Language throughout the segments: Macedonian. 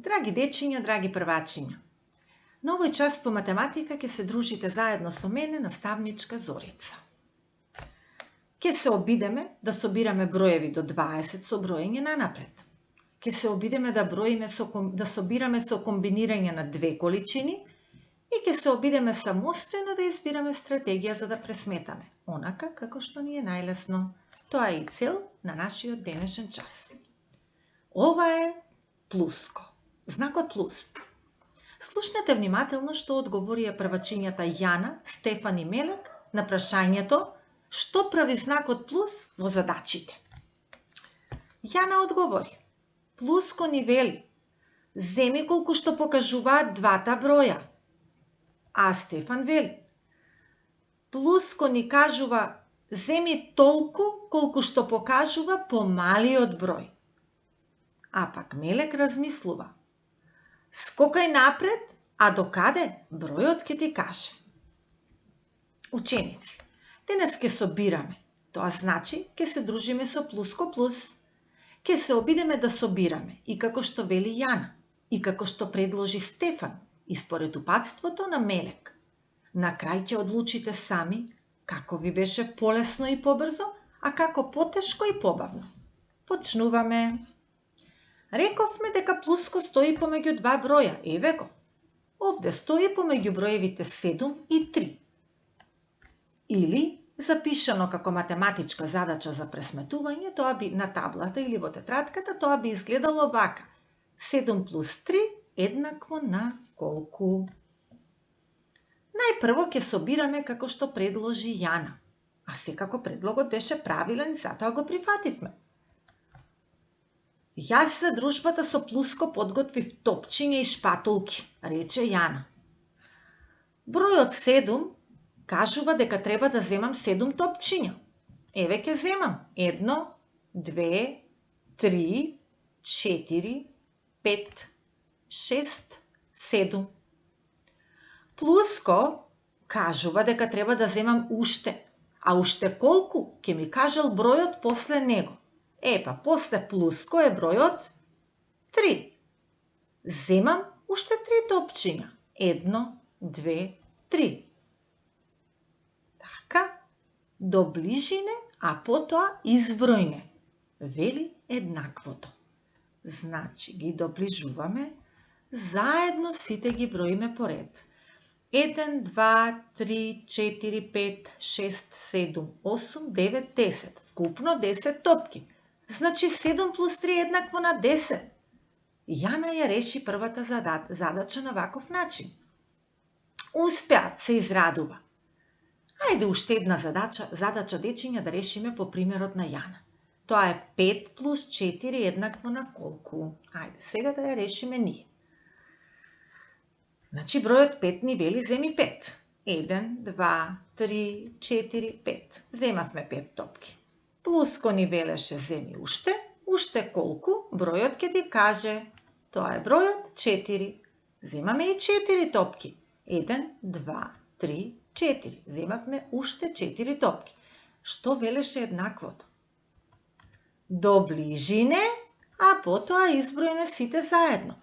Драги дечиња, драги првачиња, на овој час по математика ќе се дружите заедно со мене, наставничка Зорица. Ќе се обидеме да собираме броеви до 20 со броење нанапред. Ќе се обидеме да собираме со комбинирање на две количини и ќе се обидеме самостојно да избираме стратегија за да пресметаме, онака како што ни е најлесно. Тоа е и цел на нашиот денешен час. Ова е плуско. Знакот плюс. Слушнете внимателно што одговорија првачињата Јана, Стефан и Мелек на прашањето што прави знакот плюс во задачите. Јана одговори: плуско ни вели: земи колку што покажуваат двата броја. А Стефан вели: плуско ни кажува: земи толку колку што покажува помалиот број. А пак Мелек размислува: скокај напред, а докаде бројот ќе ти каже. Ученици, денес ќе собираме. Тоа значи ќе се дружиме со плуско плюс. Ќе се обидеме да собираме и како што вели Јана, и како што предложи Стефан, и според упатството на Мелек. На крај ќе одлучите сами како ви беше полесно и побрзо, а како потешко и побавно. Почнуваме. Рековме дека плуско стои помеѓу два броја, еве го. Овде стои помеѓу броевите 7 и 3. Или, запишано како математичка задача за пресметување, тоа би на таблата или во тетрадката, тоа би изгледало вака. 7 плюс 3 еднакво на колку? Најпрво ќе собираме како што предложи Јана, а секако предлогот беше правилен и затоа го прифативме. Јас за дружбата со плуско подготвив топчиња и шпатулки, рече Јана. Бројот 7 кажува дека треба да земам 7 топчиња. Еве ќе земам 1, 2, 3, 4, 5, 6, 7. Плуско кажува дека треба да земам уште, а уште колку ќе ми кажал бројот после него. Епа, после плуско е бројот 3. Земам уште 3 топчиња. 1, 2, 3. Така, доближине, а потоа избројне, вели еднаквото. Значи, ги доближуваме, заедно сите ги броиме по ред. 1, 2, 3, 4, 5, 6, 7, 8, 9, 10. Вкупно 10 топки. Значи 7 плюс 3 еднакво на 10. Јана ја реши првата задача на ваков начин. Успеа, се израдува. Ајде уште една задача дечиња да решиме по примерот на Јана. Тоа е 5 плюс 4 еднакво на колку? Ајде сега да ја решиме ние. Значи бројот 5 ни вели земи 5. 1, 2, 3, 4, 5. Земавме 5 топки. Плуско ни велеше земи уште колку бројот ќе ти каже. Тоа е бројот 4. Земаме и 4 топки. 1, 2, 3, 4. Земавме уште 4 топки. Што велеше еднаквото? Доближине, а потоа избројне сите заедно.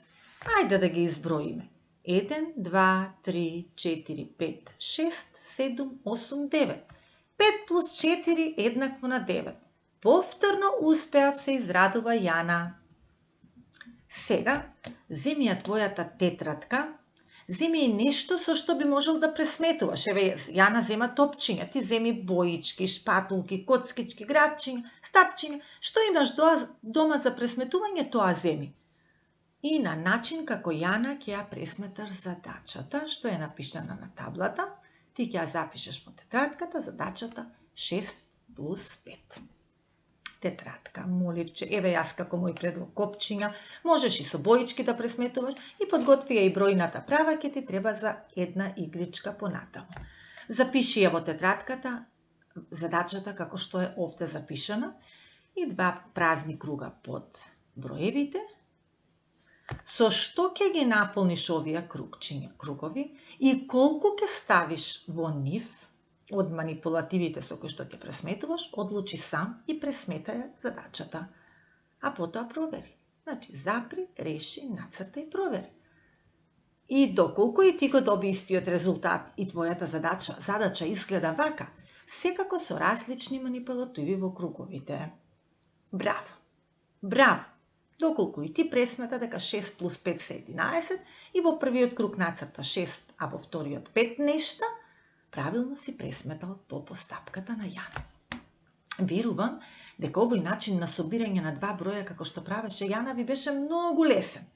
Ајде да ги изброиме. 1, 2, 3, 4, 5, 6, 7, 8, 9. 5 плюс 4 еднакво на 9. Повторно успеав, се израдува Јана. Сега, земи ја твојата тетрадка, земи и нешто со што би можел да пресметуваш. Еве, Јана зема топчиња, ти земи боички, шпатулки, коцкички, грабчиња, стапчиња. Што имаш дома за пресметување, тоа земи. И на начин како Јана ќе ја пресметаш задачата, што е напишана на таблата, ти ќе ја запишеш во тетрадката задачата 6 плюс 5. Тетрадка, моливче, еве јас како мој предлог копчиња, можеш и со боички да пресметуваш и подготви ја и бројната права ќе ти треба за една игричка понатаму. Запиши ја во тетрадката задачата како што е овде запишана и два празни круга под броевите. Со што ќе ги наполниш овие кругови и колку ќе ставиш во нив од манипулативите со кои што ќе пресметуваш, одлучи сам и пресметај задачата. А потоа провери. Значи, запри, реши, нацртај, провери. И доколку и ти го доби истиот резултат и твојата задача изгледа вака, секако со различни манипулативи во круговите. Браво! Браво! Доколку и ти пресмета дека 6 плюс 5 се 11 и во првиот круг нацрта 6, а во вториот 5 нешта, правилно си пресметал по постапката на Јана. Верувам дека овој начин на собирање на два броја како што правеше Јана ви беше многу лесен.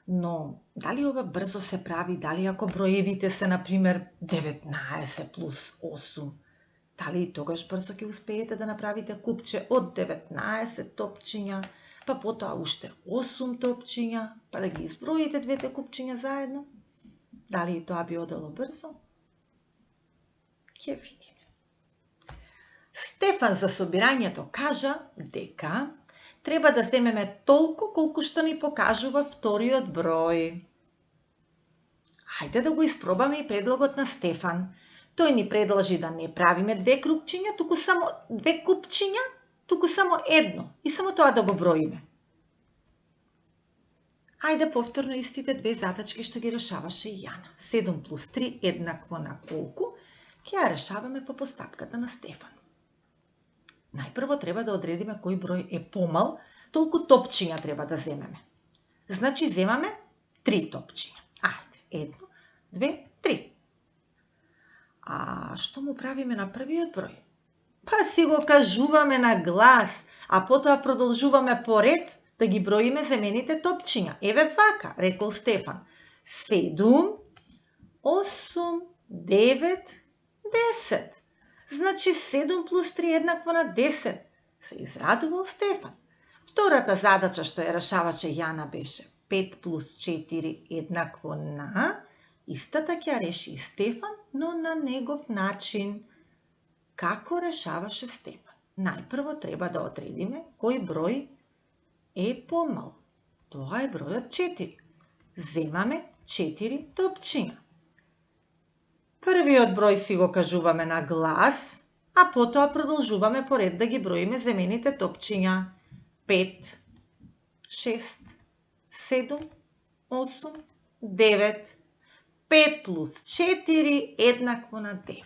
Но, дали ова брзо се прави, дали ако броевите се, например, 19 плюс 8, дали и тогаш брзо ќе успеете да направите купче од 19 топчиња, па потоа уште 8 топчиња, па да ги изброите двете купчиња заедно? Дали и тоа би одело брзо? Ќе видиме. Стефан за собирањето кажа дека треба да земеме толку колку што ни покажува вториот број. Хајде да го испробаме и предлогот на Стефан. Тој ни предложи да не правиме две крупчиња, туку само две купчиња, туку само едно и само тоа да го броиме. Ајде повторно истите две задачки што ги решаваше и Јана. 7 плюс 3 еднакво на колку? Ќе ја решаваме по постапката на Стефан. Најпрво треба да одредиме кој број е помал, толку топчиња треба да земеме. Значи земаме 3 топчиња. Ајде, 1, 2, 3. А што му правиме на првиот број? Па си го кажуваме на глас, а потоа продолжуваме поред да ги броиме земените топчиња. Еве вака, рекол Стефан. 7, 8, 9, 10. Значи 7 плюс 3 еднакво на 10. Се израдувал Стефан. Втората задача што ја решаваше Јана беше 5 плюс 4 еднакво на... Истата ќе ја реши и Стефан, но на негов начин. Како решаваше Стефан? Најпрво треба да одредиме кој број е помал. Тоа е бројот 4. Земаме 4 топчиња. Првиот број си го кажуваме на глас, а потоа продолжуваме поред да ги броиме земените топчиња. 5, 6, 7, 8, 9. 5 плюс 4 еднакво на 9.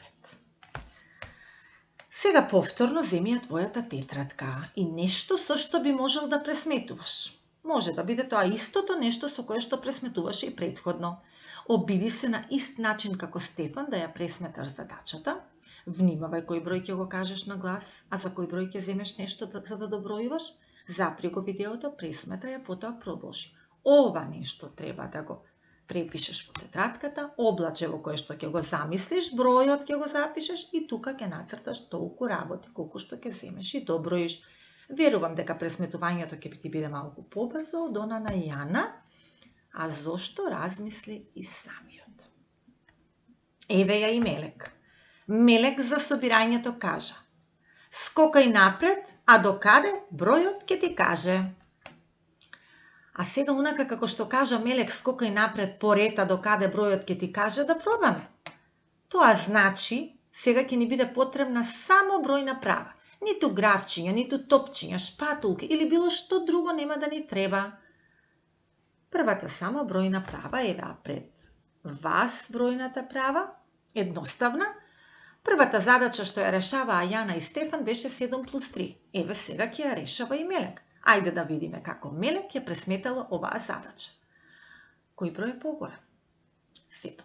Сега повторно земи ја твојата тетрадка и нешто со што би можел да пресметуваш. Може да биде тоа истото нешто со кое што пресметуваше и предходно. Обиди се на ист начин како Стефан да ја пресметаш задачата. Внимавај кој број ќе го кажеш на глас, а за кој број ќе земеш нешто за да добројуваш. Запри го видеото, пресметај ја, потоа продолжи. Ова нешто треба да го препишеш во тетрадката, облаче во кое што ќе го замислиш, бројот ќе го запишеш и тука ќе нацрташ толку работи колку што ќе земеш и доброиш. Верувам дека пресметувањето ќе ти биде малку побрзо од она на Јана, а зошто размисли и самиот. Еве ја и Мелек. Мелек за собирањето кажа: скокај напред, а докаде бројот ќе ти каже. А сега унака како што кажа Мелек, скокај напред по ред, а докаде бројот ќе ти каже, да пробаме. Тоа значи, сега ќе ни биде потребна само бројна права. Ниту графчиња, ниту топчиња, шпатулки или било што друго нема да ни треба. Првата само бројна права, еве пред вас бројната права, едноставна. Првата задача што ја решаваа Јана и Стефан беше 7 плюс 3. Еве сега ќе ја решава и Мелек. Ајде да видиме како Мелек ја пресметала оваа задача. Кој број е поголем? 7.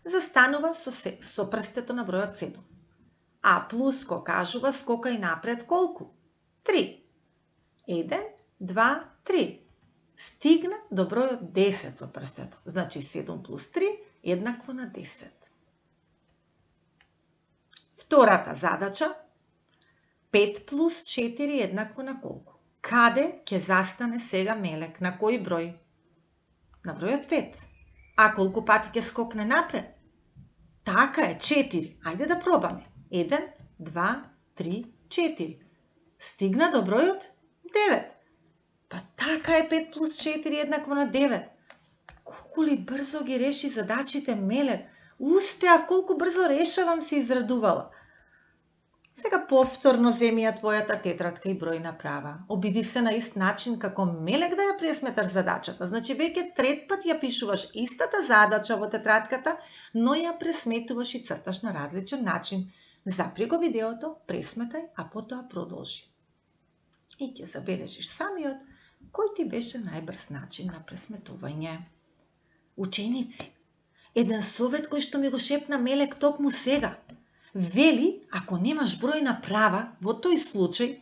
Застанува со прстето на бројот 7. А плюс ко кажува скокај напред колку? 3. 1, 2, 3. Стигна до бројот 10 со прстето. Значи 7 плюс 3 еднакво на 10. Втората задача 5 плюс 4 еднакво на колку? Каде ќе застане сега Мелек? На кој број? На бројот 5. А колку пати ќе скокне напред? Така е, 4. Ајде да пробаме. 1, 2, 3, 4. Стигна до бројот 9. Па така е, 5 плюс 4 еднакво на 9. Колку ли брзо ги реши задачите Мелек? Успеав, колку брзо решавам, се израдувала. Сега повторно земи ја твојата тетрадка и број направа. Обиди се на ист начин како мелек да ја пресметаш задачата. Значи веќе трет пат ја пишуваш истата задача во тетрадката, но ја пресметуваш и црташ на различен начин. Запри го видеото, пресметај, а потоа продолжи. И ќе забележиш самиот кој ти беше најбрз начин на пресметување. Ученици, еден совет кој што ми го шепна Мелек токму сега. Вели, ако немаш број направа, во тој случај,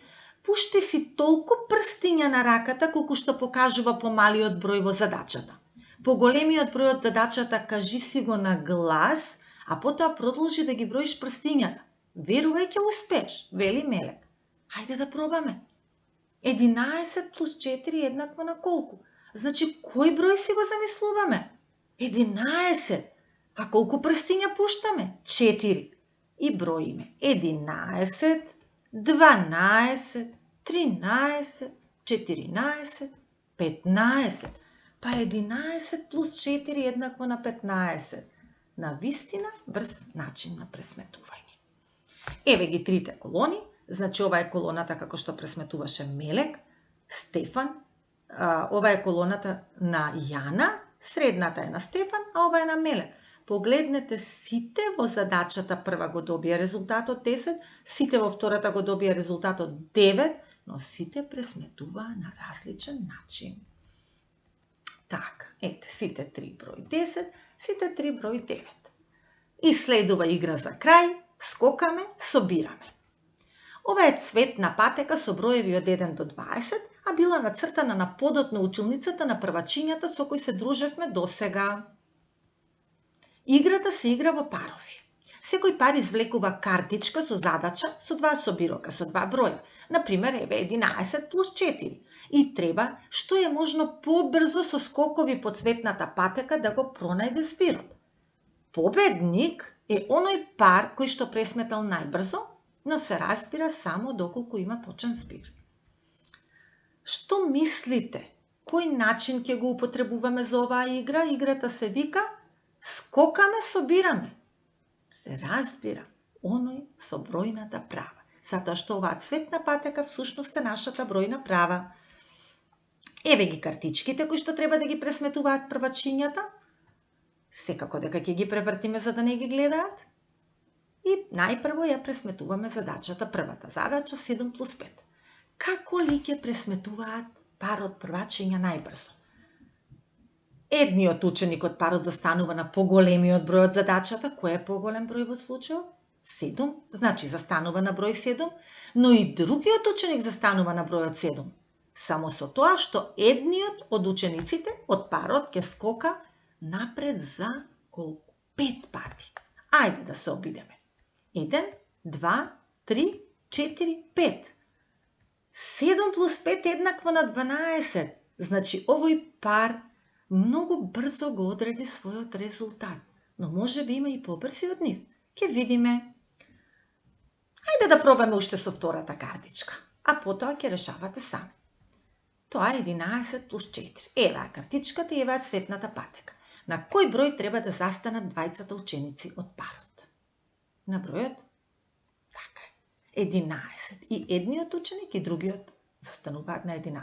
пушти си толку прстиња на раката колку што покажува помалиот број во задачата. Поголемиот број од задачата кажи си го на глас, а потоа продолжи да ги броиш прстињата. Верувај ќе успееш, вели Мелек. Хајде да пробаме. 11 плюс 4 еднакво на колку? Значи, кој број си го замислуваме? 11. А колку прстиња пуштаме? 4. И броиме 11, 12, 13, 14, 15. Па 11 плюс 4 еднакво на 15. На вистина брз начин на пресметување. Еве ги трите колони. Значи, ова е колоната како што пресметуваше Мелек, Стефан, ова е колоната на Јана, средната е на Стефан, а ова е на Мелек. Погледнете, сите во задачата прва го добија резултатот 10, сите во втората го добија резултатот 9, но сите пресметуваа на различен начин. Така, ете, сите 3 број 10, сите 3 број 9. И следува игра за крај, скокаме, собираме. Ова е цветна патека со броеви од 1 до 20, а била нацртана на подот на училницата на првачињата со кои се дружевме досега. Играта се игра во парови. Секој пар извлекува картичка со задача со 2 собирока, со 2 броја. Например, еве 11 плюс 4. И треба што е можно побрзо со скокови по цветната патека да го пронајде збирот. Победник е оној пар кој што пресметал најбрзо, но се разбира само доколку има точен збир. Што мислите? Кој начин ќе го употребуваме за оваа игра? Играта се вика скокаме, собираме. Се разбира, оној со бројната права. Затоа што оваа цветна патека всушност е нашата бројна права. Еве ги картичките кои што треба да ги пресметуваат првачињата. Секако дека ќе ги превртиме за да не ги гледаат. И најпрво ја пресметуваме задачата, првата задача 7 плюс 5. Како ли ќе пресметуваат парот првачиња најбрзо? Едниот ученик од парот застанува на поголемиот број од задачата. Кој е поголем број во случајот? 7, значи застанува на број 7, но и другиот ученик застанува на бројот 7. Само со тоа што едниот од учениците од парот ќе скока напред за колку? 5 пати. Ајде да се обидеме. 1, 2, 3, 4, 5. 7 плюс 5 еднакво на 12. Значи, овој пар многу брзо го одреди својот резултат. Но може би има и побрзи од нив. Ке видиме. Ајде да пробаме уште со втората картичка. А потоа ќе решавате сами. Тоа е 11 плюс 4. Ева картичката и ева цветната патека. На кој број треба да застанат двајцата ученици од парот? На бројот? Така е. 11. И едниот ученик и другиот застануваат на 11.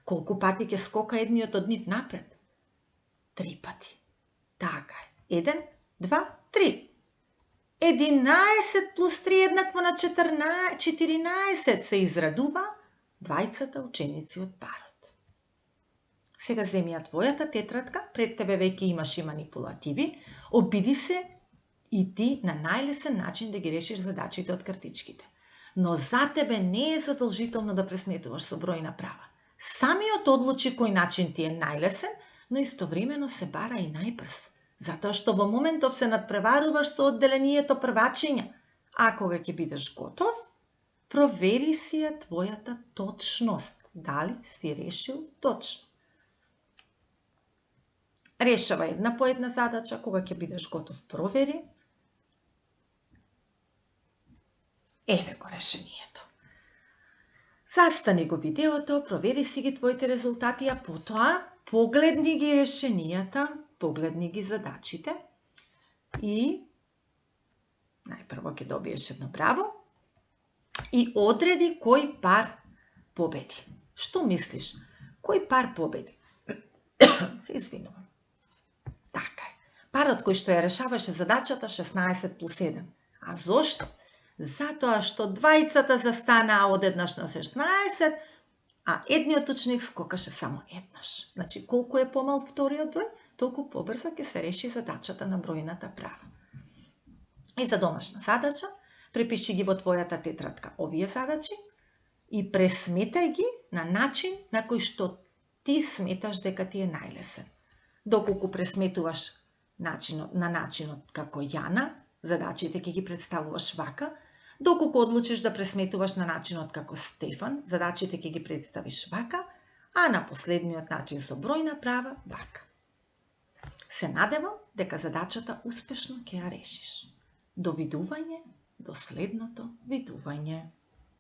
Колку пати ќе скока едниот од нив напред? 3 пати. Така е. 1, 2, 3. 11 плюс 3 еднакво на 14 се израдува двајцата ученици од парот. Сега земи ја твојата тетрадка, пред тебе веќе имаш и манипулативи, обиди се и ти на најлесен начин да ги решиш задачите од картичките. Но за тебе не е задолжително да пресметуваш со бројна права. Самиот одлучи кој начин ти е најлесен, но истовремено се бара и најбрз. Затоа што во моментов се надпреваруваш со одделението првачиња. А кога ќе бидеш готов, провери си ја твојата точност. Дали си решил точно? Решава една по една задача, кога ќе бидеш готов, провери. Еве го решението. Застани го видеото, провери си ги твоите резултати, а потоа погледни ги решенијата, погледни ги задачите и најпрво ќе добиеш едно браво, и одреди кој пар победи. Што мислиш? Кој пар победи? Се извинувам. Така е. Парот кој што ја решаваше задачата 16 плюс 1. А зошто? Затоа што двајцата застанаа одеднаш на 16, а едниот ученик скокаше само еднаш. Значи, колку е помал вториот број, толку побрзо ќе се реши задачата на бројната права. И за домашна задача, препиши ги во твојата тетрадка овие задачи и пресметај ги на начин на кој што ти сметаш дека ти е најлесен. Доколку пресметуваш на начинот како Јана, задачите ќе ги представуваш вака. Доколку одлучиш да пресметуваш на начинот како Стефан, задачите ќе ги представиш вака, а на последниот начин со бројна права вака. Се надевам дека задачата успешно ќе ја решиш. До видување, до следното видување.